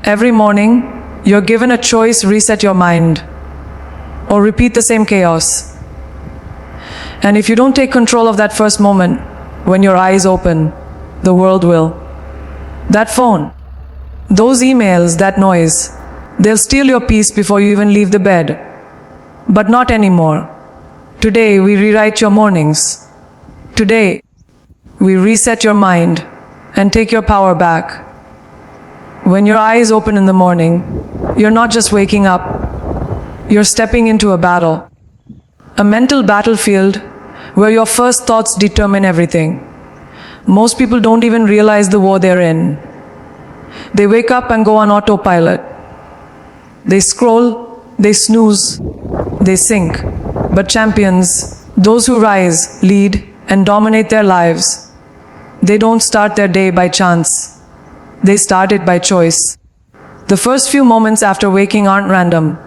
Every morning, you're given a choice: reset your mind or repeat the same chaos. And if you don't take control of that first moment, when your eyes open, the world will. That phone, those emails, that noise, they'll steal your peace before you even leave the bed. But not anymore. Today, we rewrite your mornings. Today, we reset your mind and take your power back. When your eyes open in the morning, you're not just waking up, you're stepping into a battle. A mental battlefield where your first thoughts determine everything. Most people don't even realize the war they're in. They wake up and go on autopilot. They scroll, they snooze, they sink. But champions, those who rise, lead, and dominate their lives, they don't start their day by chance. They start it by choice. The first few moments after waking aren't random.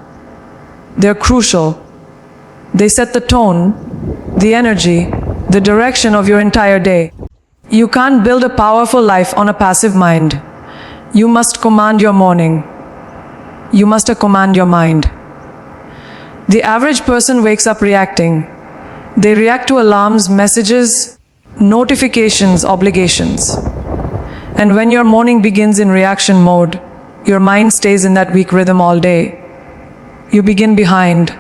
They're crucial. They set the tone, the energy, the direction of your entire day. You can't build a powerful life on a passive mind. You must command your morning. You must command your mind. The average person wakes up reacting. They react to alarms, messages, notifications, obligations. And when your morning begins in reaction mode, your mind stays in that weak rhythm all day. You begin behind.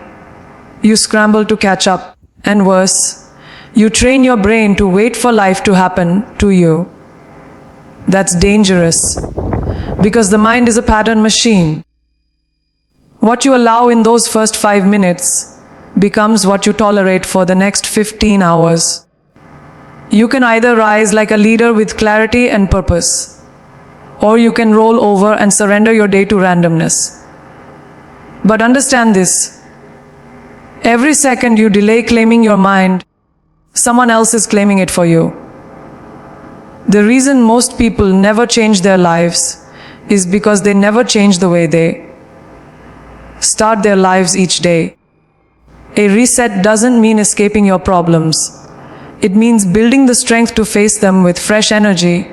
You scramble to catch up. And worse, you train your brain to wait for life to happen to you. That's dangerous, because the mind is a pattern machine. What you allow in those first 5 minutes becomes what you tolerate for the next 15 hours. You can either rise like a leader with clarity and purpose, or you can roll over and surrender your day to randomness. But understand this: every second you delay claiming your mind, someone else is claiming it for you. The reason most people never change their lives is because they never change the way they start their lives each day. A reset doesn't mean escaping your problems. It means building the strength to face them with fresh energy.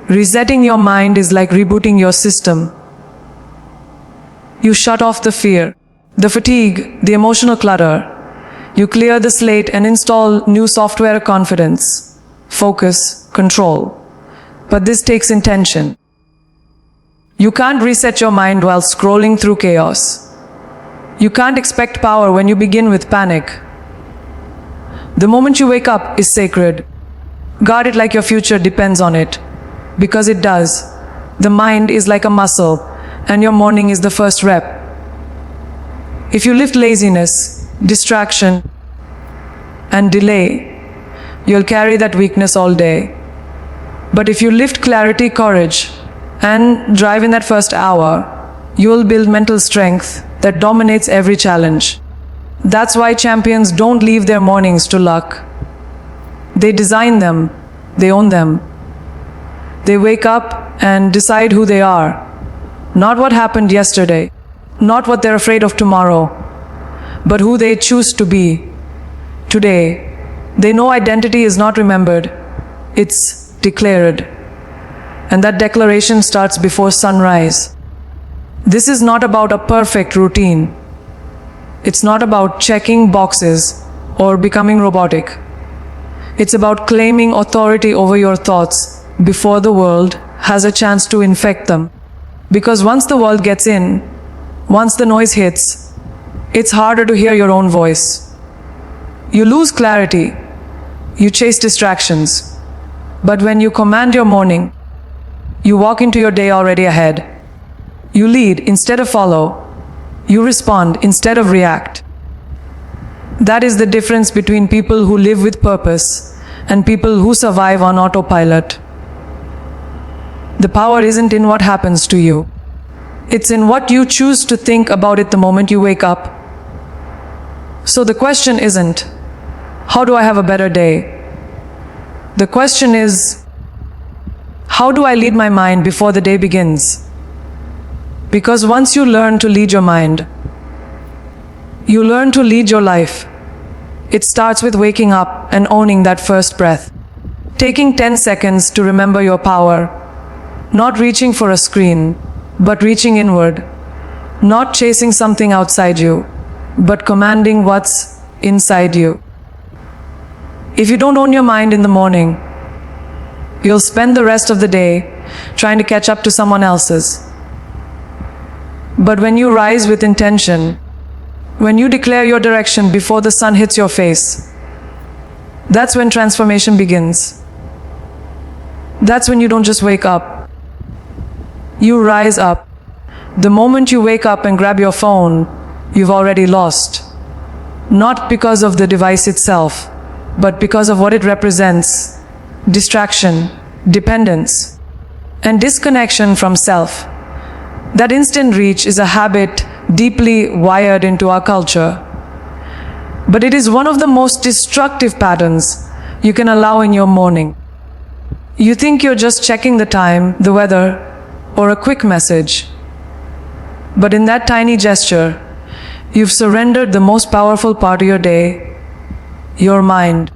Resetting your mind is like rebooting your system. You shut off the fear, the fatigue, the emotional clutter. You clear the slate and install new software: confidence, focus, control. But this takes intention. You can't reset your mind while scrolling through chaos. You can't expect power when you begin with panic. The moment you wake up is sacred. Guard it like your future depends on it. Because it does. The mind is like a muscle, and your morning is the first rep. If you lift laziness, distraction, and delay, you'll carry that weakness all day. But if you lift clarity, courage, and drive in that first hour, you'll build mental strength that dominates every challenge. That's why champions don't leave their mornings to luck. They design them, they own them. They wake up and decide who they are. Not what happened yesterday, not what they're afraid of tomorrow, but who they choose to be today. They know identity is not remembered, it's declared. And that declaration starts before sunrise. This is not about a perfect routine. It's not about checking boxes or becoming robotic. It's about claiming authority over your thoughts before the world has a chance to infect them. Because once the world gets in, once the noise hits, it's harder to hear your own voice. You lose clarity. You chase distractions. But when you command your morning, you walk into your day already ahead. You lead instead of follow. You respond instead of react. That is the difference between people who live with purpose and people who survive on autopilot. The power isn't in what happens to you. It's in what you choose to think about it the moment you wake up. So the question isn't, how do I have a better day? The question is, how do I lead my mind before the day begins? Because once you learn to lead your mind, you learn to lead your life. It starts with waking up and owning that first breath. Taking 10 seconds to remember your power. Not reaching for a screen, but reaching inward, not chasing something outside you, but commanding what's inside you. If you don't own your mind in the morning, you'll spend the rest of the day trying to catch up to someone else's. But when you rise with intention, when you declare your direction before the sun hits your face, that's when transformation begins. That's when you don't just wake up. You rise up. The moment you wake up and grab your phone, you've already lost. Not because of the device itself, but because of what it represents: distraction, dependence, and disconnection from self. That instant reach is a habit deeply wired into our culture. But it is one of the most destructive patterns you can allow in your morning. You think you're just checking the time, the weather, or a quick message. But in that tiny gesture, you've surrendered the most powerful part of your day, your mind.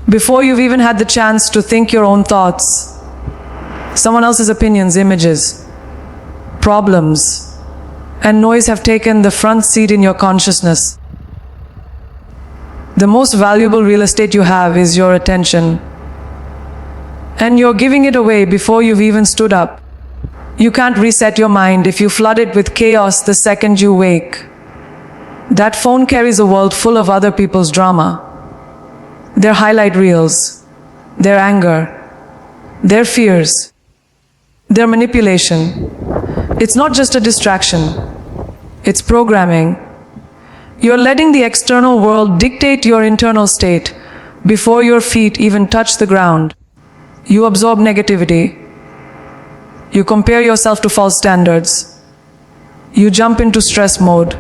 Before you've even had the chance to think your own thoughts, someone else's opinions, images, problems, and noise have taken the front seat in your consciousness. The most valuable real estate you have is your attention. And you're giving it away before you've even stood up. You can't reset your mind if you flood it with chaos the second you wake. That phone carries a world full of other people's drama. Their highlight reels, their anger, their fears, their manipulation. It's not just a distraction. It's programming. You're letting the external world dictate your internal state before your feet even touch the ground. You absorb negativity. You compare yourself to false standards. You jump into stress mode,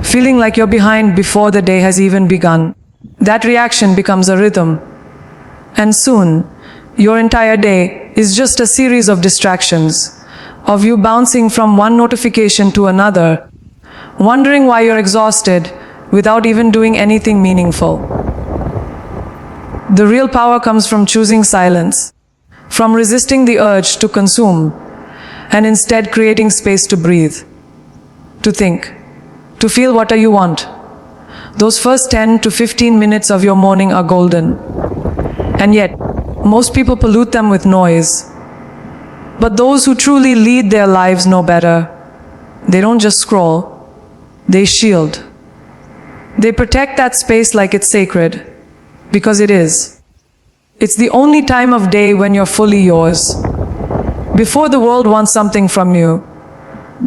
feeling like you're behind before the day has even begun. That reaction becomes a rhythm. And soon, your entire day is just a series of distractions, of you bouncing from one notification to another, wondering why you're exhausted without even doing anything meaningful. The real power comes from choosing silence, from resisting the urge to consume, and instead creating space to breathe, to think, to feel what you want. Those first 10 to 15 minutes of your morning are golden. And yet, most people pollute them with noise. But those who truly lead their lives know better. They don't just scroll, they shield. They protect that space like it's sacred, because it is. It's the only time of day when you're fully yours. Before the world wants something from you,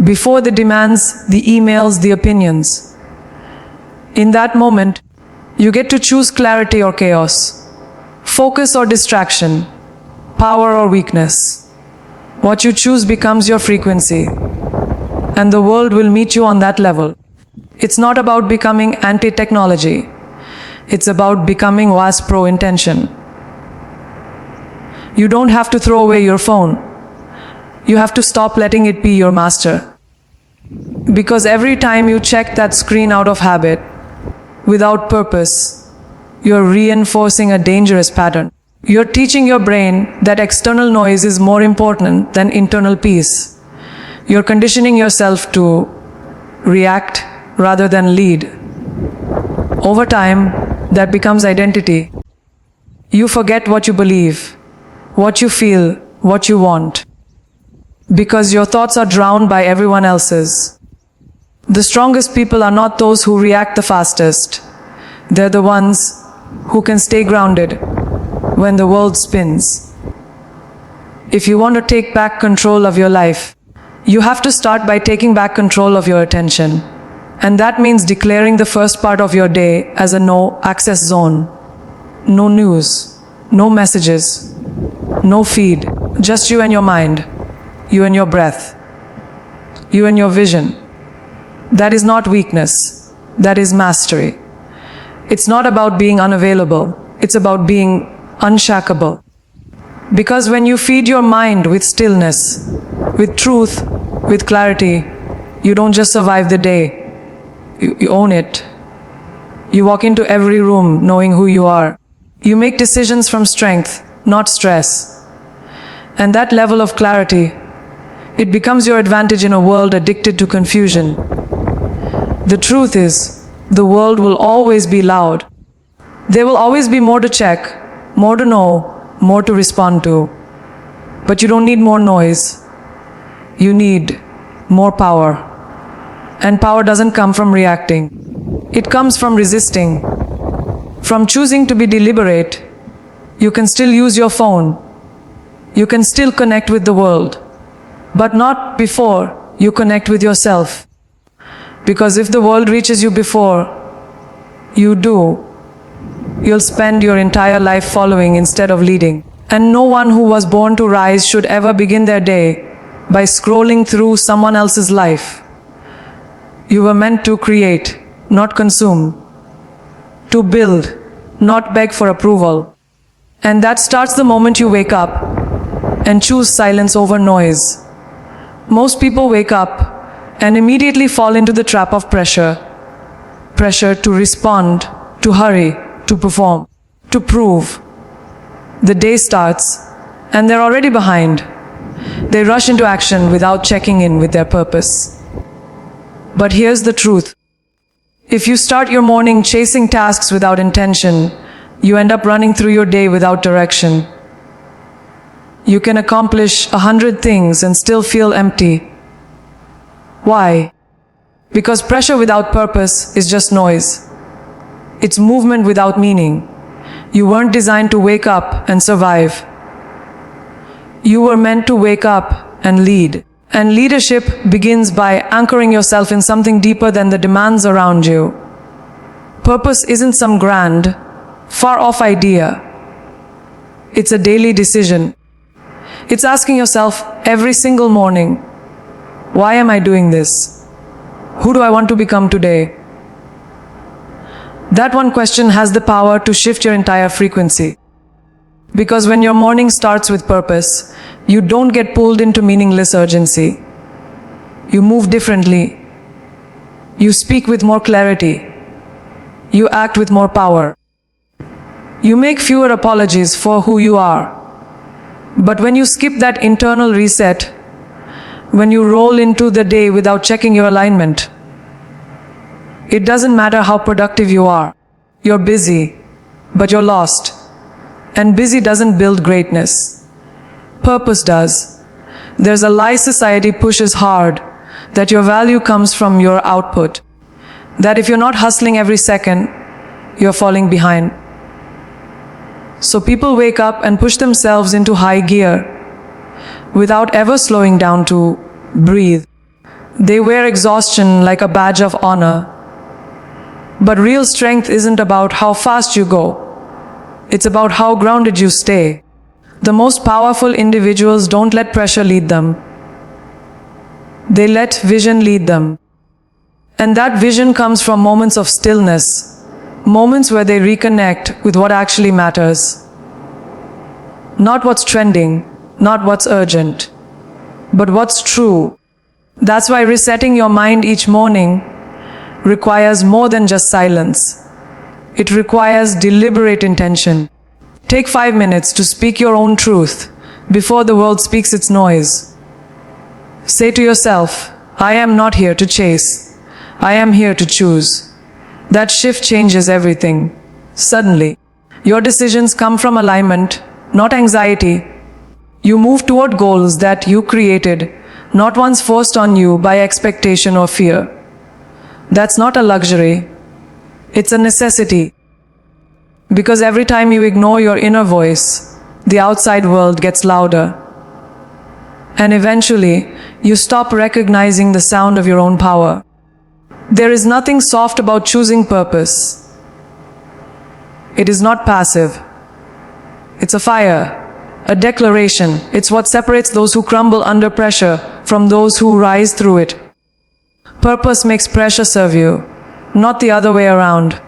before the demands, the emails, the opinions. In that moment, you get to choose clarity or chaos, focus or distraction, power or weakness. What you choose becomes your frequency, and the world will meet you on that level. It's not about becoming anti-technology. It's about becoming OAS pro-intention. You don't have to throw away your phone. You have to stop letting it be your master. Because every time you check that screen out of habit, without purpose, you're reinforcing a dangerous pattern. You're teaching your brain that external noise is more important than internal peace. You're conditioning yourself to react rather than lead. Over time, that becomes identity. You forget what you believe, what you feel, what you want, because your thoughts are drowned by everyone else's. The strongest people are not those who react the fastest. They're the ones who can stay grounded when the world spins. If you want to take back control of your life, you have to start by taking back control of your attention. And that means declaring the first part of your day as a no-access zone. No news, no messages, no feed, just you and your mind, you and your breath, you and your vision. That is not weakness, that is mastery. It's not about being unavailable, it's about being unshackable. Because when you feed your mind with stillness, with truth, with clarity, you don't just survive the day, you own it. You walk into every room knowing who you are. You make decisions from strength, not stress. And that level of clarity It becomes your advantage in a world addicted to confusion. The truth is, the world will always be loud. There will always be more to check, more to know, more to respond to. But you don't need more noise. You need more power. And power doesn't come from reacting. It comes from resisting. From choosing to be deliberate. You can still use your phone. You can still connect with the world. But not before you connect with yourself. Because if the world reaches you before you do, you'll spend your entire life following instead of leading. And no one who was born to rise should ever begin their day by scrolling through someone else's life. You were meant to create, not consume. To build, not beg for approval. And that starts the moment you wake up and choose silence over noise. Most people wake up and immediately fall into the trap of pressure. Pressure to respond, to hurry, to perform, to prove. The day starts and they're already behind. They rush into action without checking in with their purpose. But here's the truth. If you start your morning chasing tasks without intention, you end up running through your day without direction. You can accomplish 100 things and still feel empty. Why? Because pressure without purpose is just noise. It's movement without meaning. You weren't designed to wake up and survive. You were meant to wake up and lead. And leadership begins by anchoring yourself in something deeper than the demands around you. Purpose isn't some grand, far-off idea. It's a daily decision. It's asking yourself every single morning, why am I doing this? Who do I want to become today? That one question has the power to shift your entire frequency. Because when your morning starts with purpose, you don't get pulled into meaningless urgency. You move differently. You speak with more clarity. You act with more power. You make fewer apologies for who you are. But when you skip that internal reset, when you roll into the day without checking your alignment, it doesn't matter how productive you are. You're busy, but you're lost. And busy doesn't build greatness. Purpose does. There's a lie society pushes hard, that your value comes from your output. That if you're not hustling every second, you're falling behind. So people wake up and push themselves into high gear without ever slowing down to breathe. They wear exhaustion like a badge of honor. But real strength isn't about how fast you go. It's about how grounded you stay. The most powerful individuals don't let pressure lead them. They let vision lead them. And that vision comes from moments of stillness, moments where they reconnect with what actually matters. Not what's trending, not what's urgent, but what's true. That's why resetting your mind each morning requires more than just silence. It requires deliberate intention. Take 5 minutes to speak your own truth before the world speaks its noise. Say to yourself, I am not here to chase. I am here to choose. That shift changes everything. Suddenly, your decisions come from alignment, not anxiety. You move toward goals that you created, not ones forced on you by expectation or fear. That's not a luxury. It's a necessity. Because every time you ignore your inner voice, the outside world gets louder. And eventually, you stop recognizing the sound of your own power. There is nothing soft about choosing purpose. It is not passive. It's a fire, a declaration. It's what separates those who crumble under pressure from those who rise through it. Purpose makes pressure serve you, not the other way around.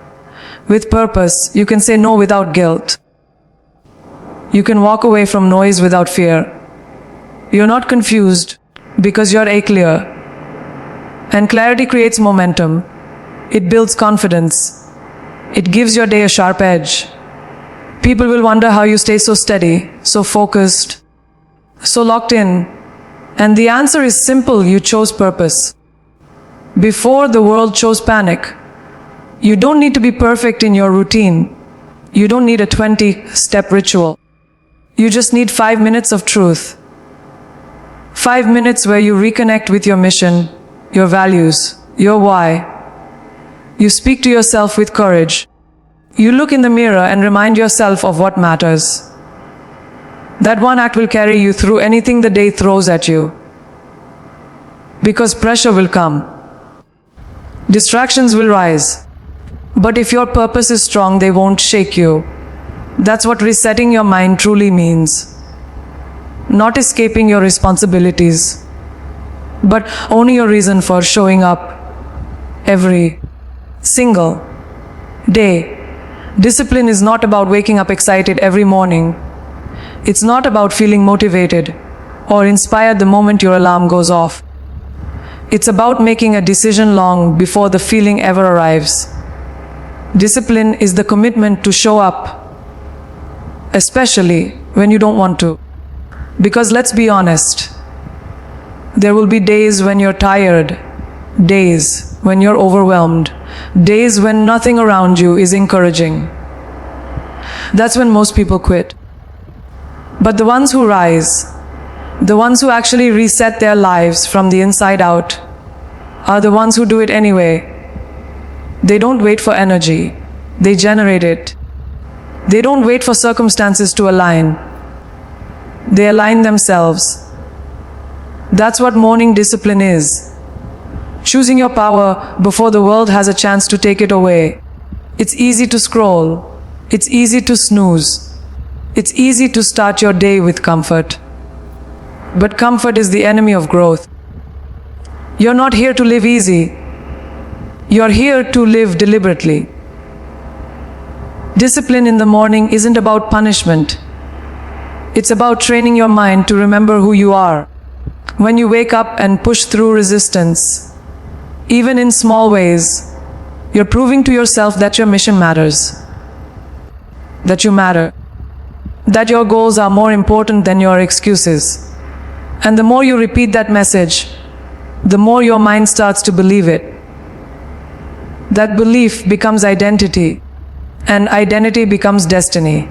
With purpose, you can say no without guilt. You can walk away from noise without fear. You're not confused because you're clear. And clarity creates momentum. It builds confidence. It gives your day a sharp edge. People will wonder how you stay so steady, so focused, so locked in. And the answer is simple: you chose purpose. Before the world chose panic. You don't need to be perfect in your routine. You don't need a 20-step ritual. You just need 5 minutes of truth. 5 minutes where you reconnect with your mission, your values, your why. You speak to yourself with courage. You look in the mirror and remind yourself of what matters. That one act will carry you through anything the day throws at you. Because pressure will come. Distractions will rise. But if your purpose is strong, they won't shake you. That's what resetting your mind truly means. Not escaping your responsibilities, but owning your reason for showing up every single day. Discipline is not about waking up excited every morning. It's not about feeling motivated or inspired the moment your alarm goes off. It's about making a decision long before the feeling ever arrives. Discipline is the commitment to show up, especially when you don't want to. Because let's be honest, there will be days when you're tired, days when you're overwhelmed, days when nothing around you is encouraging. That's when most people quit. But the ones who rise, the ones who actually reset their lives from the inside out, are the ones who do it anyway. They don't wait for energy, they generate it. They don't wait for circumstances to align. They align themselves. That's what morning discipline is. Choosing your power before the world has a chance to take it away. It's easy to scroll. It's easy to snooze. It's easy to start your day with comfort. But comfort is the enemy of growth. You're not here to live easy. You're here to live deliberately. Discipline in the morning isn't about punishment. It's about training your mind to remember who you are. When you wake up and push through resistance, even in small ways, you're proving to yourself that your mission matters, that you matter, that your goals are more important than your excuses. And the more you repeat that message, the more your mind starts to believe it. That belief becomes identity, and identity becomes destiny.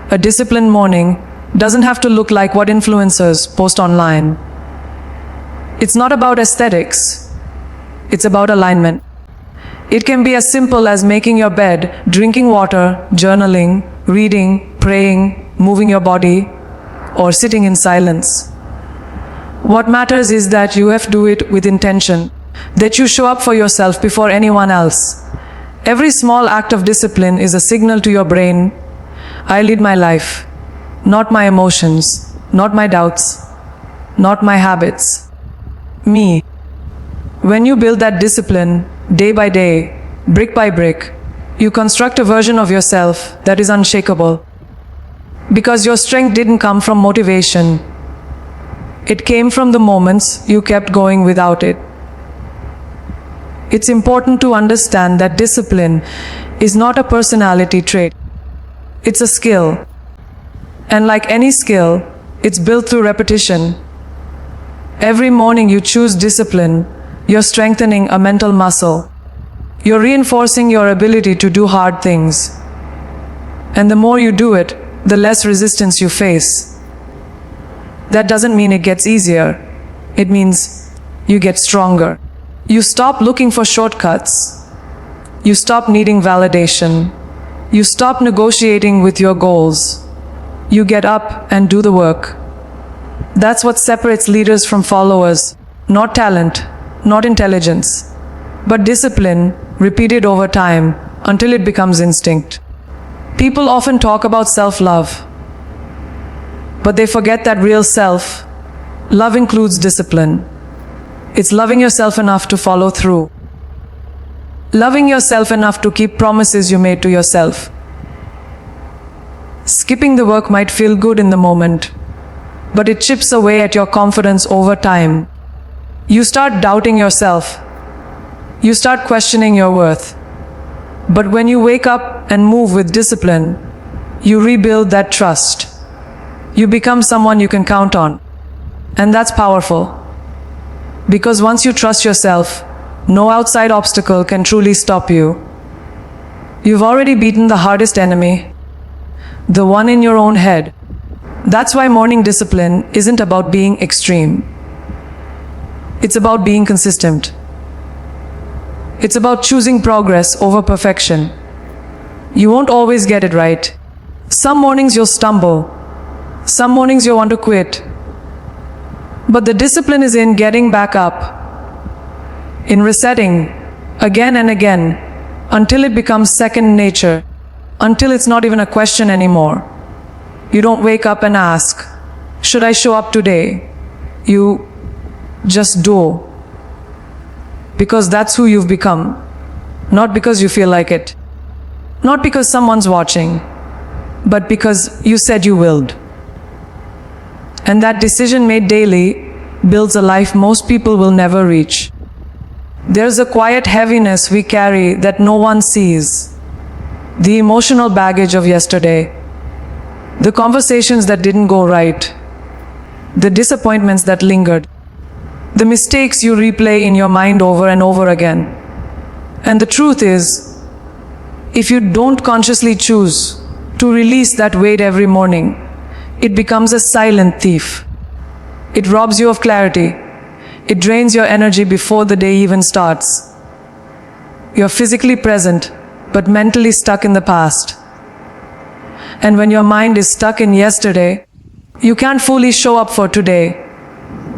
A disciplined morning doesn't have to look like what influencers post online. It's not about aesthetics. It's about alignment. It can be as simple as making your bed, drinking water, journaling, reading, praying, moving your body, or sitting in silence. What matters is that you have to do it with intention, that you show up for yourself before anyone else. Every small act of discipline is a signal to your brain, I lead my life, not my emotions, not my doubts, not my habits. Me. When you build that discipline, day by day, brick by brick, you construct a version of yourself that is unshakable. Because your strength didn't come from motivation. It came from the moments you kept going without it. It's important to understand that discipline is not a personality trait. It's a skill. And like any skill, it's built through repetition. Every morning you choose discipline, you're strengthening a mental muscle. You're reinforcing your ability to do hard things. And the more you do it, the less resistance you face. That doesn't mean it gets easier. It means you get stronger. You stop looking for shortcuts. You stop needing validation. You stop negotiating with your goals. You get up and do the work. That's what separates leaders from followers. Not talent, not intelligence, but discipline repeated over time until it becomes instinct. People often talk about self-love, but they forget that real self-love includes discipline. It's loving yourself enough to follow through. Loving yourself enough to keep promises you made to yourself. Skipping the work might feel good in the moment, but it chips away at your confidence over time. You start doubting yourself. You start questioning your worth. But when you wake up and move with discipline, you rebuild that trust. You become someone you can count on. And that's powerful. Because once you trust yourself, no outside obstacle can truly stop you. You've already beaten the hardest enemy, the one in your own head. That's why morning discipline isn't about being extreme. It's about being consistent. It's about choosing progress over perfection. You won't always get it right. Some mornings you'll stumble. Some mornings you'll want to quit. But the discipline is in getting back up, in resetting again and again until it becomes second nature, until it's not even a question anymore. You don't wake up and ask, should I show up today? You just do. Because that's who you've become. Not because you feel like it. Not because someone's watching, but because you said you willed. And that decision made daily builds a life most people will never reach. There's a quiet heaviness we carry that no one sees. The emotional baggage of yesterday. The conversations that didn't go right. The disappointments that lingered. The mistakes you replay in your mind over and over again. And the truth is, if you don't consciously choose to release that weight every morning, it becomes a silent thief. It robs you of clarity. It drains your energy before the day even starts. You're physically present, but mentally stuck in the past. And when your mind is stuck in yesterday, you can't fully show up for today.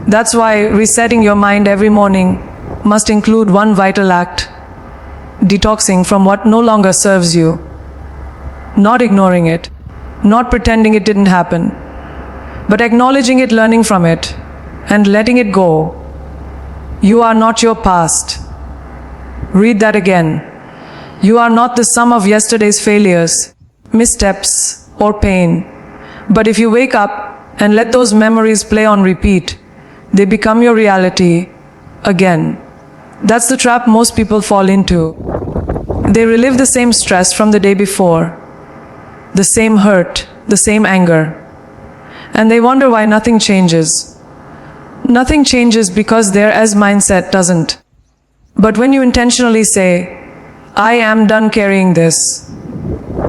That's why resetting your mind every morning must include one vital act: detoxing from what no longer serves you. Not ignoring it, not pretending it didn't happen, but acknowledging it, learning from it, and letting it go. You are not your past. Read that again. You are not the sum of yesterday's failures, missteps, or pain. But if you wake up and let those memories play on repeat, they become your reality again. That's the trap most people fall into. They relive the same stress from the day before, the same hurt, the same anger. And they wonder why nothing changes. Nothing changes because their as mindset doesn't. But when you intentionally say, I am done carrying this,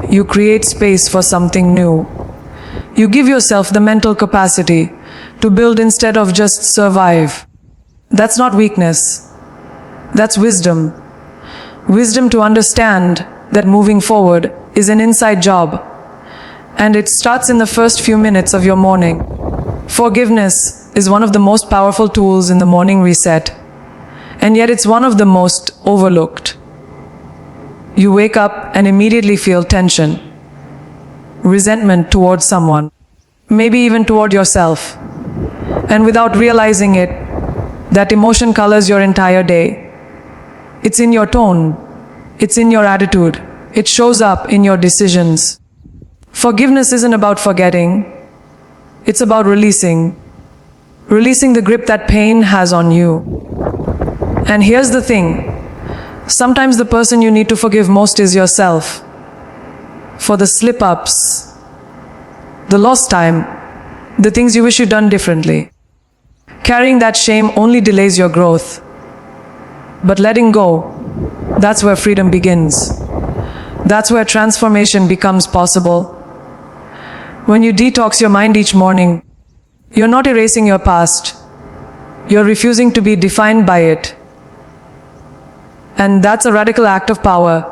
you create space for something new. You give yourself the mental capacity to build instead of just survive. That's not weakness. That's wisdom. Wisdom to understand that moving forward is an inside job. And it starts in the first few minutes of your morning. Forgiveness is one of the most powerful tools in the morning reset. And yet it's one of the most overlooked. You wake up and immediately feel tension, resentment towards someone, maybe even toward yourself. And without realizing it, that emotion colors your entire day. It's in your tone, it's in your attitude, it shows up in your decisions. Forgiveness isn't about forgetting, it's about releasing the grip that pain has on you. And here's the thing, sometimes the person you need to forgive most is yourself. For the slip-ups, the lost time, the things you wish you'd done differently. Carrying that shame only delays your growth. But letting go, that's where freedom begins. That's where transformation becomes possible. When you detox your mind each morning, you're not erasing your past. You're refusing to be defined by it. And that's a radical act of power.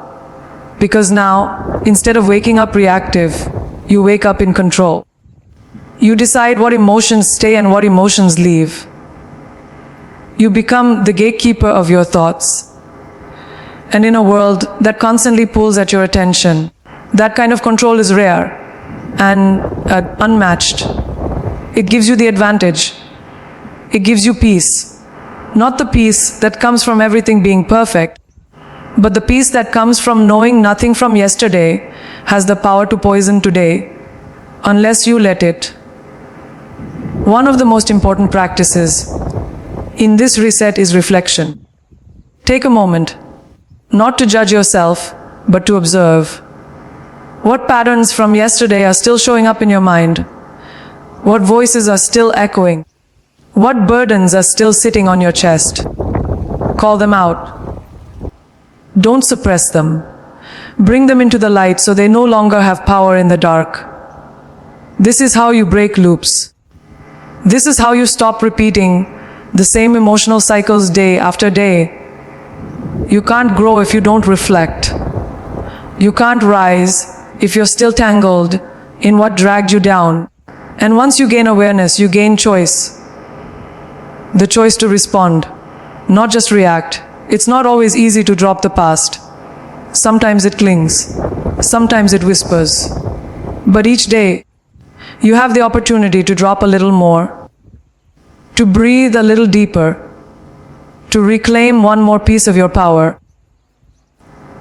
Because now, instead of waking up reactive, you wake up in control. You decide what emotions stay and what emotions leave. You become the gatekeeper of your thoughts. And in a world that constantly pulls at your attention, that kind of control is rare and unmatched. It gives you the advantage. It gives you peace. Not the peace that comes from everything being perfect, but the peace that comes from knowing nothing from yesterday has the power to poison today, unless you let it. One of the most important practices in this reset is reflection. Take a moment, not to judge yourself, but to observe. What patterns from yesterday are still showing up in your mind? What voices are still echoing? What burdens are still sitting on your chest? Call them out. Don't suppress them. Bring them into the light so they no longer have power in the dark. This is how you break loops. This is how you stop repeating the same emotional cycles day after day. You can't grow if you don't reflect. You can't rise if you're still tangled in what dragged you down. And once you gain awareness, you gain choice. The choice to respond, not just react. It's not always easy to drop the past. Sometimes it clings. Sometimes it whispers. But each day, you have the opportunity to drop a little more, to breathe a little deeper, to reclaim one more piece of your power.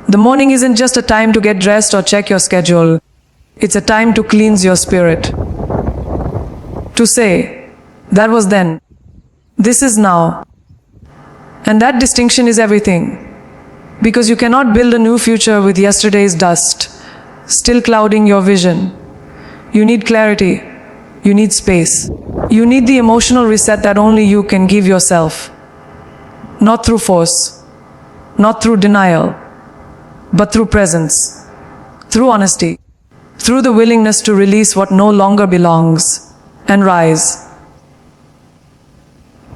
The morning isn't just a time to get dressed or check your schedule. It's a time to cleanse your spirit. To say, that was then. This is now. And that distinction is everything. Because you cannot build a new future with yesterday's dust still clouding your vision. You need clarity. You need space. You need the emotional reset that only you can give yourself. Not through force, not through denial, but through presence, through honesty, through the willingness to release what no longer belongs and rise.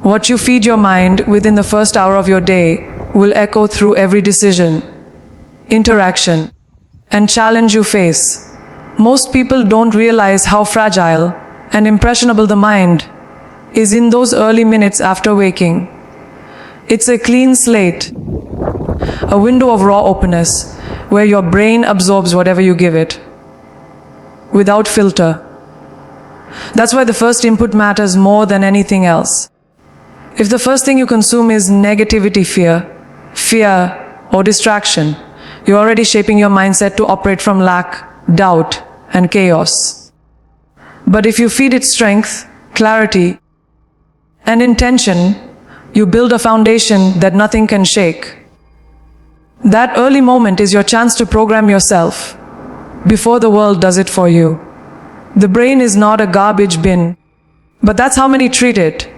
What you feed your mind within the first hour of your day will echo through every decision, interaction, and challenge you face. Most people don't realize how fragile and impressionable the mind is in those early minutes after waking. It's a clean slate, a window of raw openness where your brain absorbs whatever you give it, without filter. That's why the first input matters more than anything else. If the first thing you consume is negativity, fear, or distraction, you're already shaping your mindset to operate from lack, doubt, and chaos. But if you feed it strength, clarity, and intention, you build a foundation that nothing can shake. That early moment is your chance to program yourself before the world does it for you. The brain is not a garbage bin, but that's how many treat it.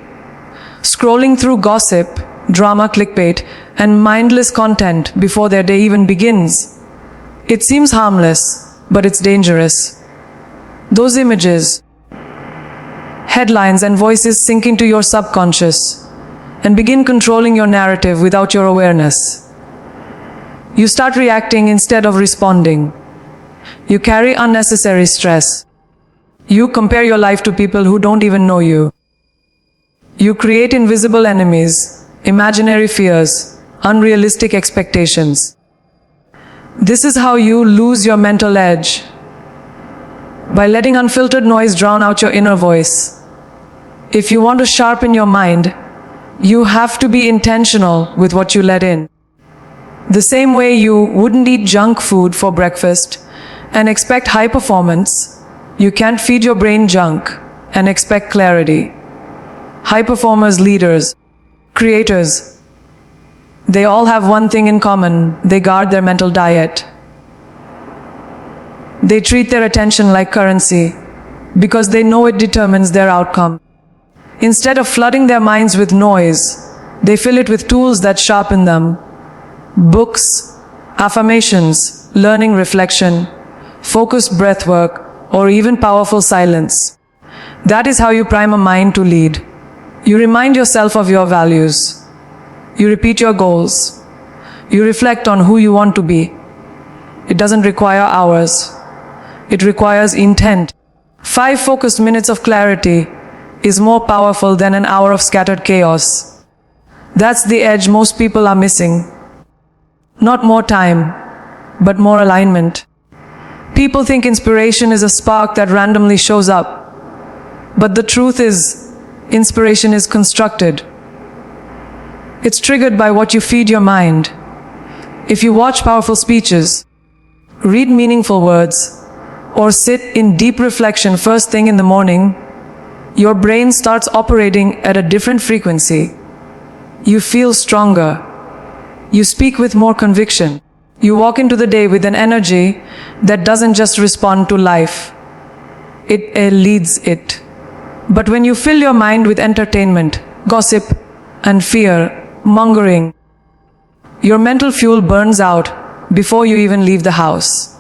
Scrolling through gossip, drama, clickbait, and mindless content before their day even begins. It seems harmless, but it's dangerous. Those images, headlines, and voices sink into your subconscious and begin controlling your narrative without your awareness. You start reacting instead of responding. You carry unnecessary stress. You compare your life to people who don't even know you. You create invisible enemies, imaginary fears, unrealistic expectations. This is how you lose your mental edge. By letting unfiltered noise drown out your inner voice. If you want to sharpen your mind, you have to be intentional with what you let in. The same way you wouldn't eat junk food for breakfast and expect high performance, you can't feed your brain junk and expect clarity. High performers, leaders, creators, they all have one thing in common: they guard their mental diet. They treat their attention like currency because they know it determines their outcome. Instead of flooding their minds with noise, they fill it with tools that sharpen them. Books, affirmations, learning, reflection, focused breath work, or even powerful silence. That is how you prime a mind to lead. You remind yourself of your values. You repeat your goals. You reflect on who you want to be. It doesn't require hours. It requires intent. 5 focused minutes of clarity is more powerful than an hour of scattered chaos. That's the edge most people are missing. Not more time, but more alignment. People think inspiration is a spark that randomly shows up. But the truth is, inspiration is constructed. It's triggered by what you feed your mind. If you watch powerful speeches, read meaningful words, or sit in deep reflection first thing in the morning, your brain starts operating at a different frequency. You feel stronger. You speak with more conviction. You walk into the day with an energy that doesn't just respond to life. It leads it. But when you fill your mind with entertainment, gossip, and fear mongering, your mental fuel burns out before you even leave the house.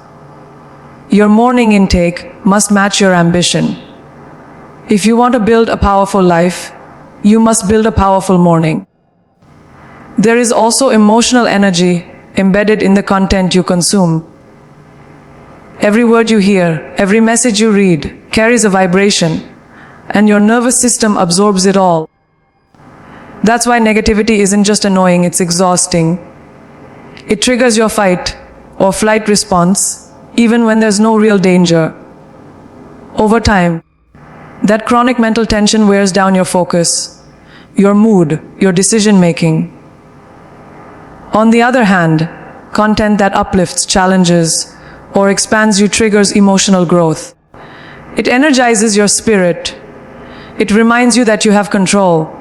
Your morning intake must match your ambition. If you want to build a powerful life, you must build a powerful morning. There is also emotional energy embedded in the content you consume. Every word you hear, every message you read carries a vibration, and your nervous system absorbs it all. That's why negativity isn't just annoying, it's exhausting. It triggers your fight or flight response, even when there's no real danger. Over time, that chronic mental tension wears down your focus, your mood, your decision-making. On the other hand, content that uplifts, challenges, or expands you triggers emotional growth. It energizes your spirit. It reminds you that you have control.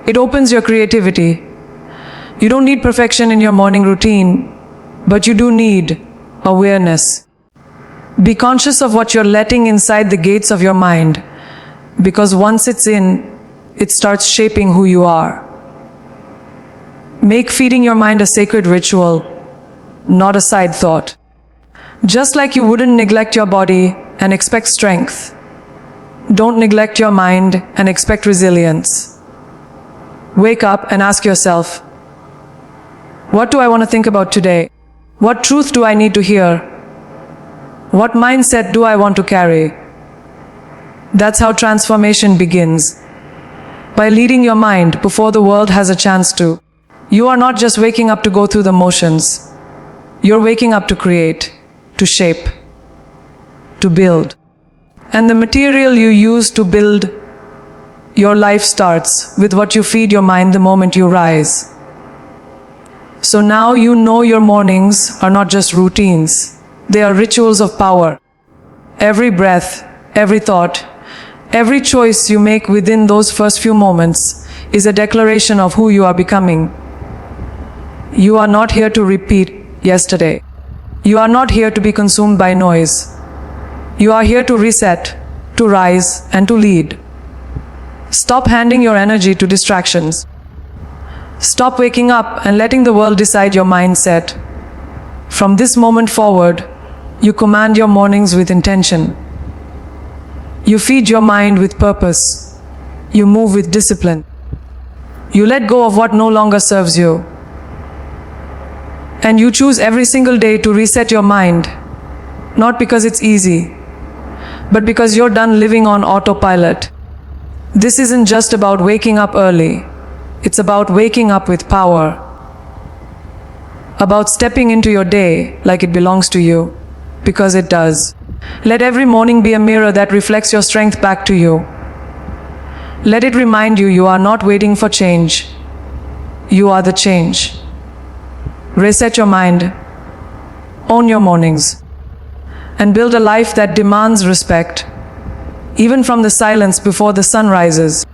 It opens your creativity. You don't need perfection in your morning routine, but you do need awareness. Be conscious of what you're letting inside the gates of your mind, because once it's in, it starts shaping who you are. Make feeding your mind a sacred ritual, not a side thought. Just like you wouldn't neglect your body and expect strength, don't neglect your mind and expect resilience. Wake up and ask yourself, what do I want to think about today? What truth do I need to hear? What mindset do I want to carry? That's how transformation begins. By leading your mind before the world has a chance to. You are not just waking up to go through the motions. You're waking up to create, to shape, to build. And the material you use to build your life starts with what you feed your mind the moment you rise. So now you know your mornings are not just routines. They are rituals of power. Every breath, every thought, every choice you make within those first few moments is a declaration of who you are becoming. You are not here to repeat yesterday. You are not here to be consumed by noise. You are here to reset, to rise, and to lead. Stop handing your energy to distractions. Stop waking up and letting the world decide your mindset. From this moment forward, you command your mornings with intention. You feed your mind with purpose. You move with discipline. You let go of what no longer serves you. And you choose every single day to reset your mind, not because it's easy, but because you're done living on autopilot. This isn't just about waking up early. It's about waking up with power. About stepping into your day like it belongs to you, because it does. Let every morning be a mirror that reflects your strength back to you. Let it remind you you are not waiting for change. You are the change. Reset your mind, own your mornings, and build a life that demands respect, even from the silence before the sun rises.